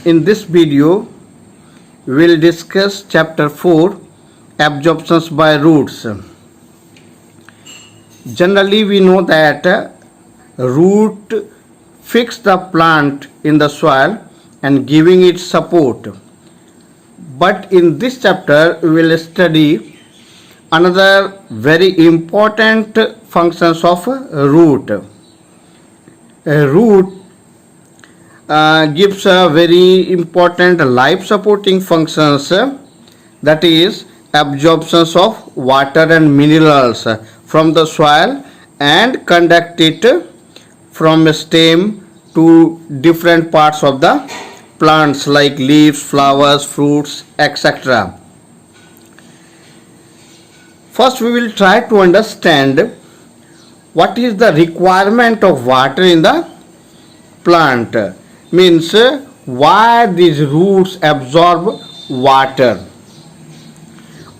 In this video, we'll discuss chapter 4, absorptions by roots. Generally, we know that root fix the plant in the soil and giving it support. But in this chapter, we will study another very important functions of root. A root gives a very important life supporting functions, that is absorptions of water and minerals from the soil and conduct it from stem to different parts of the plants like leaves, flowers, fruits, etc. First, we will try to understand what is the requirement of water in the plant. Means why these roots absorb water.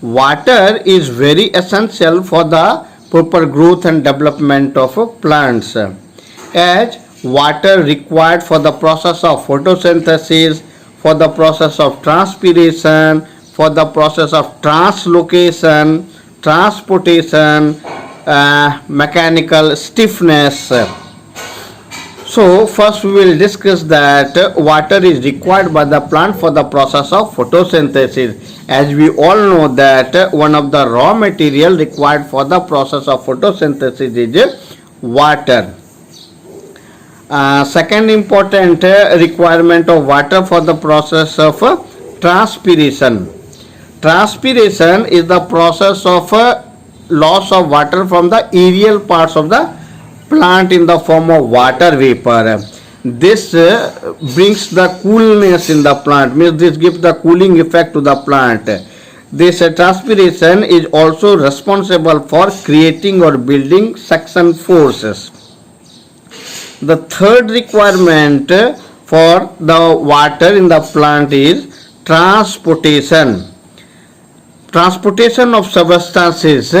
Water is very essential for the proper growth and development of plants, as water required for the process of photosynthesis, for the process of transpiration, for the process of translocation, transportation, mechanical stiffness. So first we will discuss that water is required by the plant for the process of photosynthesis. As we all know that one of the raw material required for the process of photosynthesis is water. Second important requirement of water for the process of transpiration. Transpiration is the process of loss of water from the aerial parts of the plant in the form of water vapor. This brings the coolness in the plant, means this gives the cooling effect to the plant. This transpiration is also responsible for creating or building suction forces. The third requirement for the water in the plant is transportation. Transportation of substances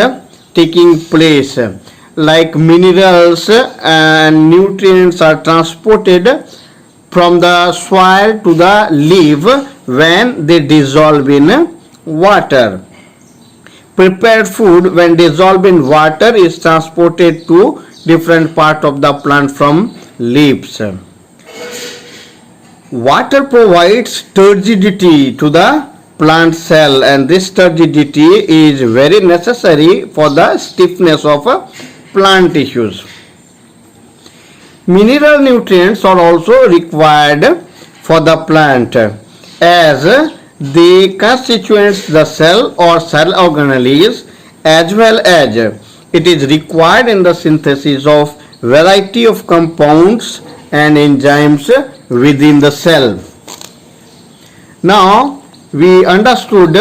taking place, like minerals and nutrients are transported from the soil to the leaf when they dissolve in water. Prepared food when dissolved in water is transported to different part of the plant from leaves. Water provides turgidity to the plant cell, and this turgidity is very necessary for the stiffness of plant tissues. Mineral nutrients are also required for the plant, as they constitute the cell or cell organelles, as well as it is required in the synthesis of variety of compounds and enzymes within the cell. Now we understood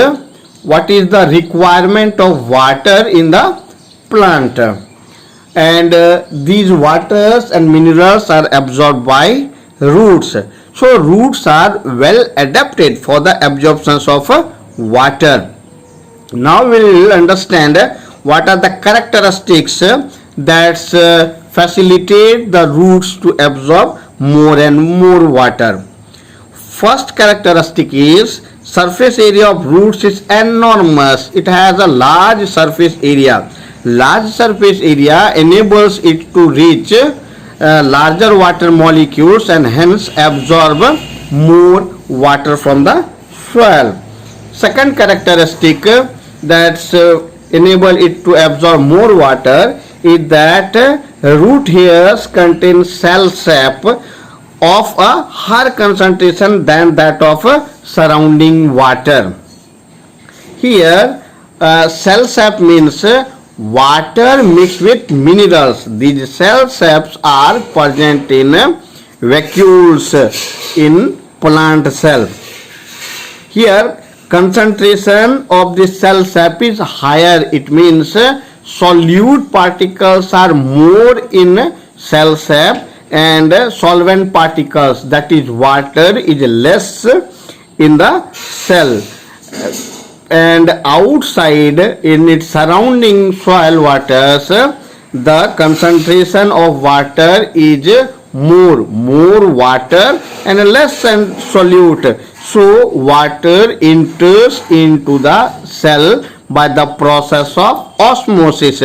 what is the requirement of water in the plant, and these waters and minerals are absorbed by roots. So roots are well adapted for the absorptions of water. Now we will understand what are the characteristics that facilitate the roots to absorb more and more water. First characteristic is surface area of roots is enormous. It has a large surface area. Large surface area enables it to reach larger water molecules and hence absorb more water from the soil. Second characteristic that enable it to absorb more water is that root hairs contain cell sap of a higher concentration than that of surrounding water. Here cell sap means water mixed with minerals. These cell saps are present in vacuoles in plant cell. Here concentration of the cell sap is higher. It means solute particles are more in cell sap and solvent particles, that is water, is less in the cell. And outside in its surrounding soil waters, the concentration of water is more water and less solute. So water enters into the cell by the process of osmosis.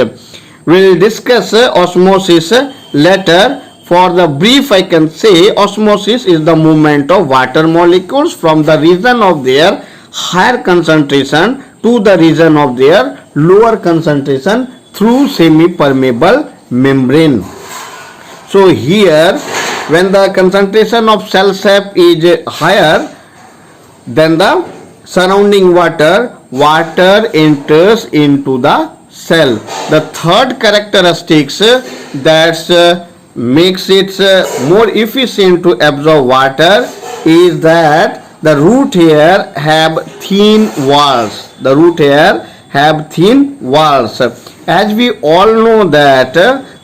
We'll discuss osmosis later. For the brief, I can say osmosis is the movement of water molecules from the region of their higher concentration to the region of their lower concentration through semi-permeable membrane. So here, when the concentration of cell sap is higher than the surrounding water, water enters into the cell. The third characteristics that makes it more efficient to absorb water is that the root hair have thin walls. The root hair have thin walls. As we all know that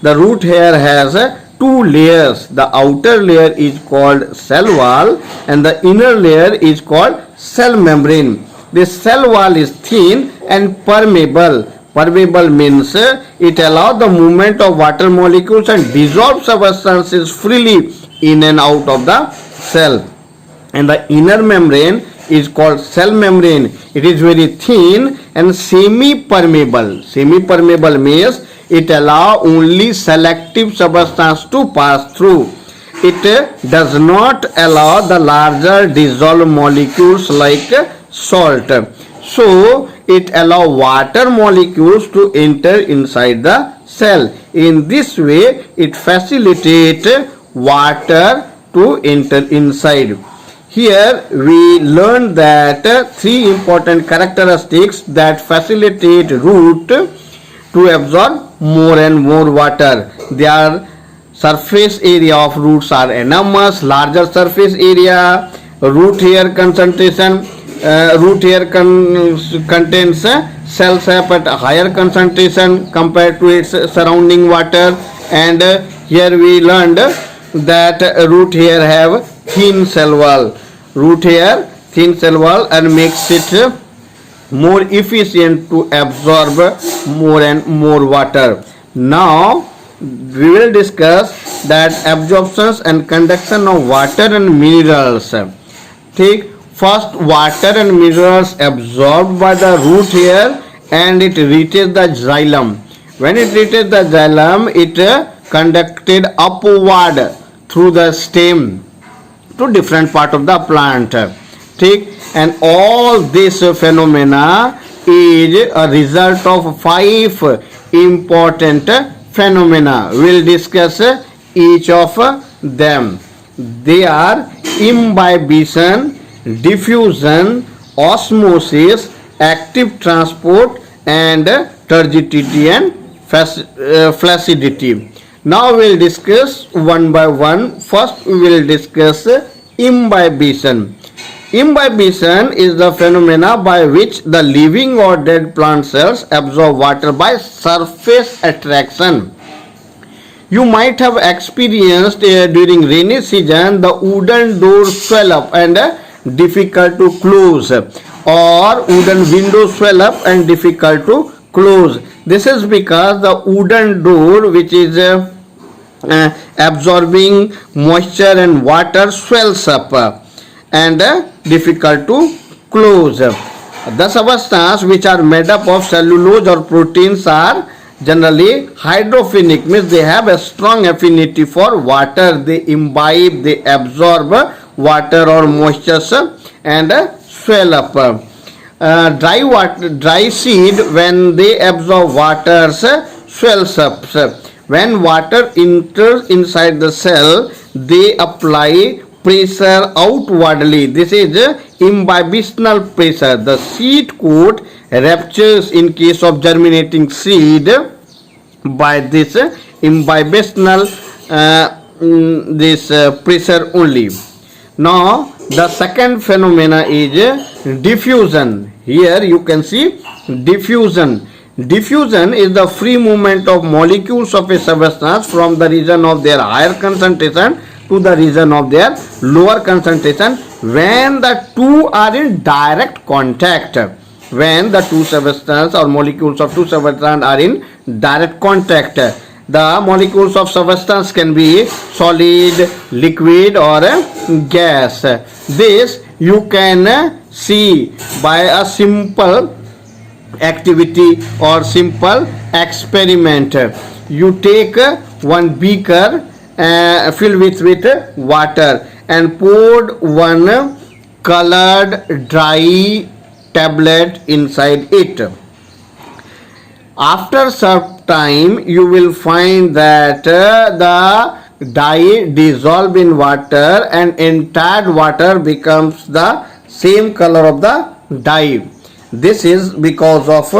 the root hair has two layers. The outer layer is called cell wall and the inner layer is called cell membrane. The cell wall is thin and permeable. Permeable means it allows the movement of water molecules and dissolved substances freely in and out of the cell. And the inner membrane is called cell membrane. It is very thin and semi-permeable. Semi-permeable means it allows only selective substance to pass through. It does not allow the larger dissolved molecules like salt. So it allows water molecules to enter inside the cell. In this way, it facilitates water to enter inside. Here we learned that three important characteristics that facilitate root to absorb more and more water. Their surface area of roots are enormous, larger surface area, root hair concentration. Root hair contains cell sap at a higher concentration compared to its surrounding water, and here we learned that root hair have thin cell wall. Root hair thin cell wall and makes it more efficient to absorb more and more water. Now we will discuss that absorptions and conduction of water and minerals. Take first, water and minerals absorbed by the root hair and it reaches the xylem. When it reaches the xylem, it conducted upward through the stem to different part of the plant. And all this phenomena is a result of five important phenomena. We'll discuss each of them. They are imbibition, diffusion, osmosis, active transport, and turgidity and flaccidity. Now we will discuss one by one. First we will discuss imbibition. Imbibition is the phenomena by which the living or dead plant cells absorb water by surface attraction. You might have experienced during rainy season the wooden doors swell up and difficult to close, or wooden windows swell up and difficult to close. This is because the wooden door, which is absorbing moisture and water, swells up and difficult to close. The substances which are made up of cellulose or proteins are generally hydrophilic, means they have a strong affinity for water. They imbibe, they absorb water or moisture and swell up. Dry seed, when they absorb water, swells up. When water enters inside the cell, they apply pressure outwardly. This is imbibitional pressure. The seed coat ruptures in case of germinating seed by this imbibitional pressure only. Now the second phenomena is diffusion. Here you can see diffusion. Diffusion is the free movement of molecules of a substance from the region of their higher concentration to the region of their lower concentration when the two are in direct contact. When the two substances or molecules of two substances are in direct contact, The molecules of substance can be solid, liquid, or gas. This you can see by a simple activity or simple experiment. You take one beaker filled with water and poured one colored dry tablet inside it. After some time you will find that the dye dissolve in water and entire water becomes the same color of the dye. This is because of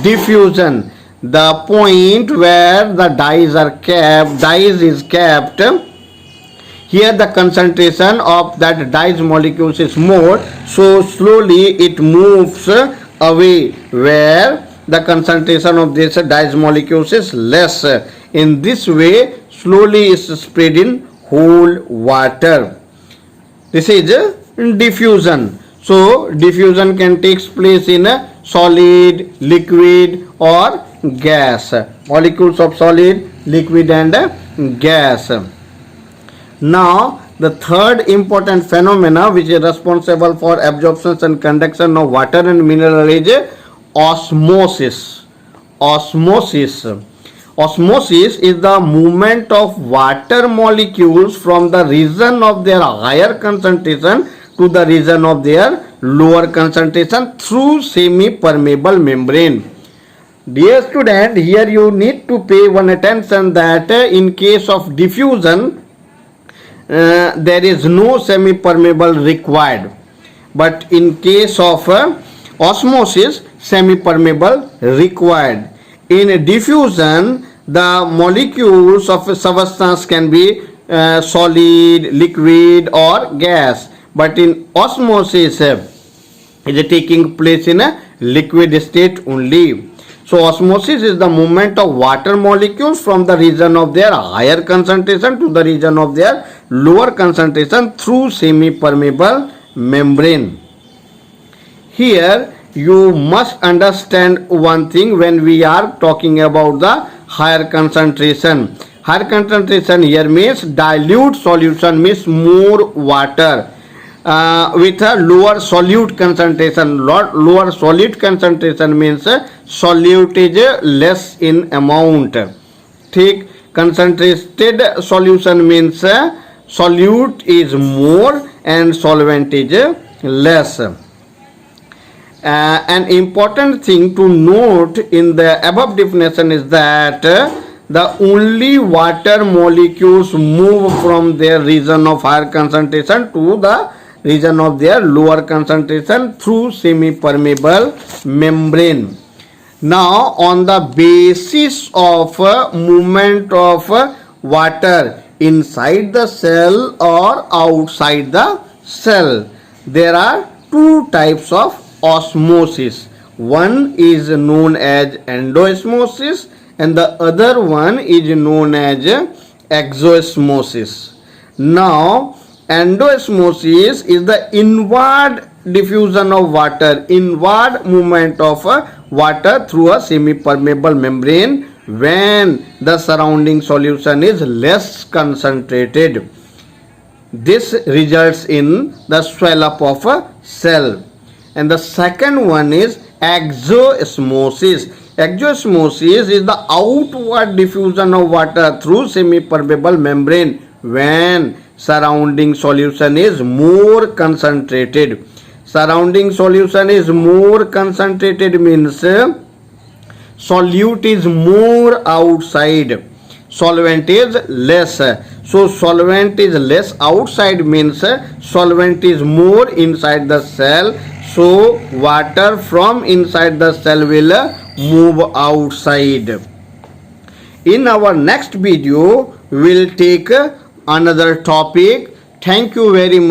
diffusion. The point where the dyes is kept, here the concentration of that dyes molecules is more, so slowly it moves away where the concentration of this dyes molecules is less. In this way slowly is spread in whole water. This is diffusion. So diffusion can take place in a solid, liquid, or gas. Molecules of solid, liquid, and gas. Now the third important phenomena which is responsible for absorption and conduction of water and mineral is osmosis. Osmosis is the movement of water molecules from the region of their higher concentration to the region of their lower concentration through semi-permeable membrane. Dear student, here you need to pay one attention that in case of diffusion there is no semi-permeable required, but in case of osmosis semi-permeable required. In diffusion the molecules of a substance can be solid, liquid, or gas, but in osmosis it is taking place in a liquid state only. So osmosis is the movement of water molecules from the region of their higher concentration to the region of their lower concentration through semi-permeable membrane. Here you must understand one thing when we are talking about the higher concentration. Higher concentration here means dilute solution, means more water with a lower solute concentration. Lower solute concentration means solute is less in amount. Thick concentrated solution means solute is more and solvent is less. An important thing to note in the above definition is that the only water molecules move from their region of higher concentration to the region of their lower concentration through semi-permeable membrane. Now on the basis of movement of water inside the cell or outside the cell, there are two types of osmosis. One is known as endosmosis and the other one is known as exosmosis. Now endosmosis is the inward diffusion of water, inward movement of water through a semi-permeable membrane when the surrounding solution is less concentrated. This results in the swell up of a cell. And the second one is exosmosis. Exosmosis is the outward diffusion of water through semi-permeable membrane when surrounding solution is more concentrated. Surrounding solution is more concentrated means solute is more outside, solvent is less. So solvent is less outside means solvent is more inside the cell. So water from inside the cell will move outside. In our next video we will take another topic. Thank you very much.